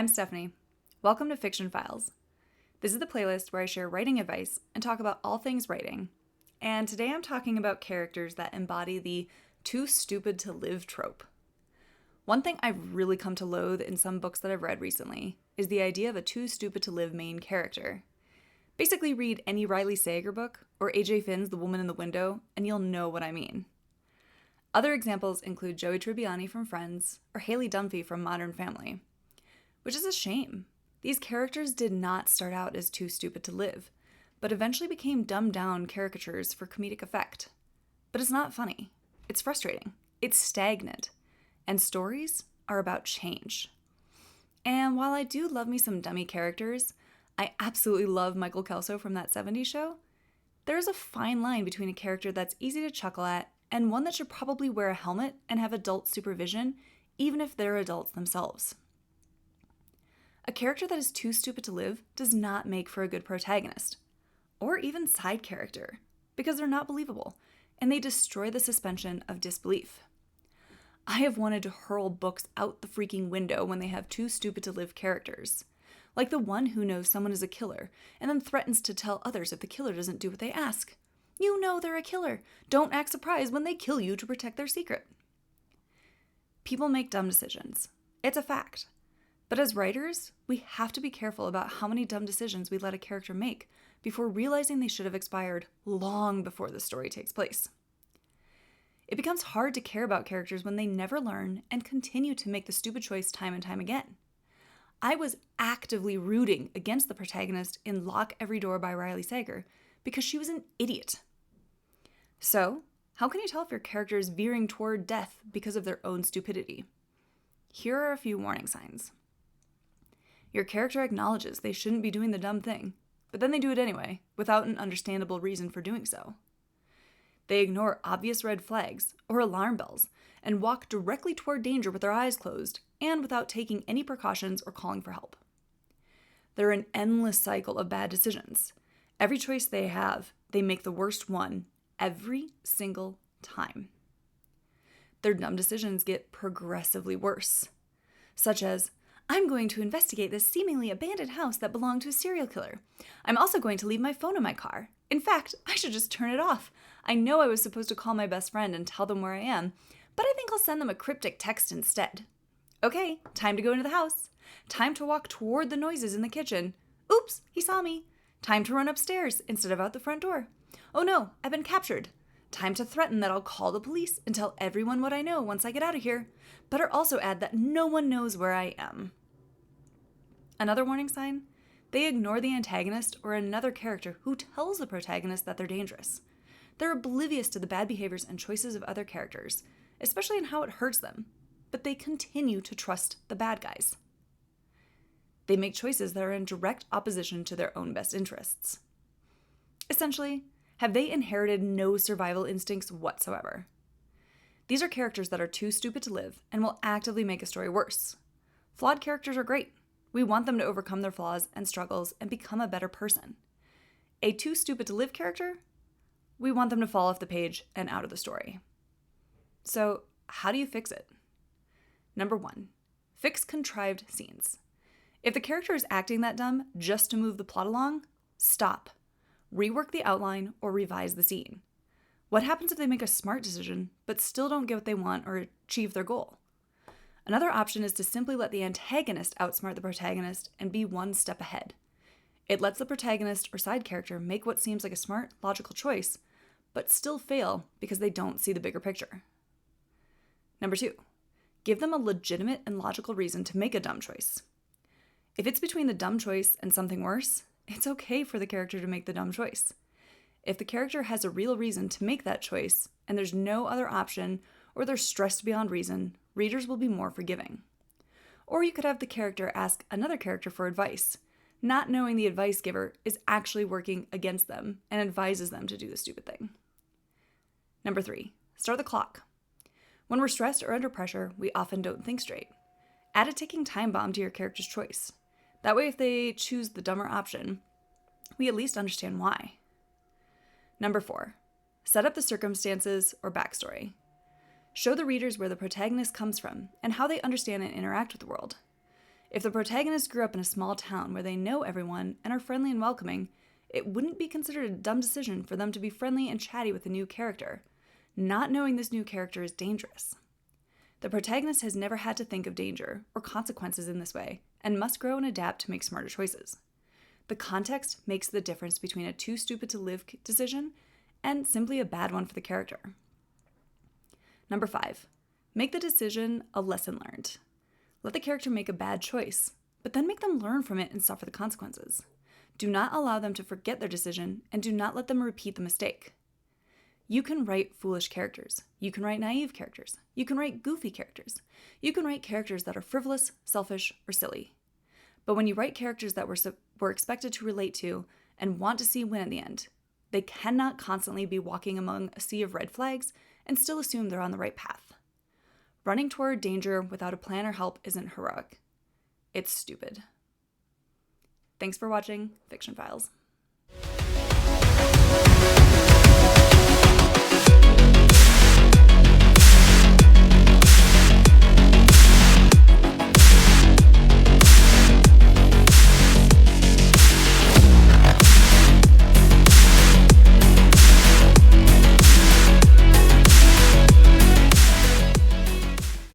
I'm Stephanie. Welcome to Fiction Files. This is the playlist where I share writing advice and talk about all things writing. And today I'm talking about characters that embody the too stupid to live trope. One thing I've really come to loathe in some books that I've read recently is the idea of a too stupid to live main character. Basically read any Riley Sager book or A.J. Finn's The Woman in the Window and you'll know what I mean. Other examples include Joey Tribbiani from Friends or Haley Dunphy from Modern Family. Which is a shame. These characters did not start out as too stupid to live, but eventually became dumbed down caricatures for comedic effect. But it's not funny. It's frustrating. It's stagnant. And stories are about change. And while I do love me some dummy characters, I absolutely love Michael Kelso from That 70s Show, there is a fine line between a character that's easy to chuckle at and one that should probably wear a helmet and have adult supervision, even if they're adults themselves. A character that is too stupid to live does not make for a good protagonist, or even side character, because they're not believable, and they destroy the suspension of disbelief. I have wanted to hurl books out the freaking window when they have too stupid to live characters, like the one who knows someone is a killer, and then threatens to tell others if the killer doesn't do what they ask. You know they're a killer. Don't act surprised when they kill you to protect their secret. People make dumb decisions. It's a fact. But as writers, we have to be careful about how many dumb decisions we let a character make before realizing they should have expired long before the story takes place. It becomes hard to care about characters when they never learn and continue to make the stupid choice time and time again. I was actively rooting against the protagonist in Lock Every Door by Riley Sager because she was an idiot. So, how can you tell if your character is veering toward death because of their own stupidity? Here are a few warning signs. Your character acknowledges they shouldn't be doing the dumb thing, but then they do it anyway, without an understandable reason for doing so. They ignore obvious red flags or alarm bells and walk directly toward danger with their eyes closed and without taking any precautions or calling for help. They're an endless cycle of bad decisions. Every choice they have, they make the worst one every single time. Their dumb decisions get progressively worse, such as, I'm going to investigate this seemingly abandoned house that belonged to a serial killer. I'm also going to leave my phone in my car. In fact, I should just turn it off. I know I was supposed to call my best friend and tell them where I am, but I think I'll send them a cryptic text instead. Okay, time to go into the house. Time to walk toward the noises in the kitchen. Oops, he saw me. Time to run upstairs instead of out the front door. Oh no, I've been captured. Time to threaten that I'll call the police and tell everyone what I know once I get out of here. Better also add that no one knows where I am. Another warning sign? They ignore the antagonist or another character who tells the protagonist that they're dangerous. They're oblivious to the bad behaviors and choices of other characters, especially in how it hurts them, but they continue to trust the bad guys. They make choices that are in direct opposition to their own best interests. Essentially, have they inherited no survival instincts whatsoever? These are characters that are too stupid to live and will actively make a story worse. Flawed characters are great. We want them to overcome their flaws and struggles and become a better person. A too stupid to live character? We want them to fall off the page and out of the story. So, how do you fix it? Number 1, fix contrived scenes. If the character is acting that dumb just to move the plot along, stop. Rework the outline or revise the scene. What happens if they make a smart decision but still don't get what they want or achieve their goal? Another option is to simply let the antagonist outsmart the protagonist and be one step ahead. It lets the protagonist or side character make what seems like a smart, logical choice, but still fail because they don't see the bigger picture. Number 2, give them a legitimate and logical reason to make a dumb choice. If it's between the dumb choice and something worse, it's okay for the character to make the dumb choice. If the character has a real reason to make that choice and there's no other option or they're stressed beyond reason, readers will be more forgiving. Or you could have the character ask another character for advice, not knowing the advice giver is actually working against them and advises them to do the stupid thing. Number 3, start the clock. When we're stressed or under pressure, we often don't think straight. Add a ticking time bomb to your character's choice. That way, if they choose the dumber option, we at least understand why. Number 4, set up the circumstances or backstory. Show the readers where the protagonist comes from and how they understand and interact with the world. If the protagonist grew up in a small town where they know everyone and are friendly and welcoming, it wouldn't be considered a dumb decision for them to be friendly and chatty with a new character. Not knowing this new character is dangerous. The protagonist has never had to think of danger or consequences in this way and must grow and adapt to make smarter choices. The context makes the difference between a too stupid to live decision and simply a bad one for the character. Number 5, make the decision a lesson learned. Let the character make a bad choice, but then make them learn from it and suffer the consequences. Do not allow them to forget their decision, and do not let them repeat the mistake. You can write foolish characters. You can write naive characters. You can write goofy characters. You can write characters that are frivolous, selfish, or silly. But when you write characters that we're expected to relate to and want to see win at the end, they cannot constantly be walking among a sea of red flags and still assume they're on the right path. Running toward danger without a plan or help isn't heroic. It's stupid. Thanks for watching Fiction Files.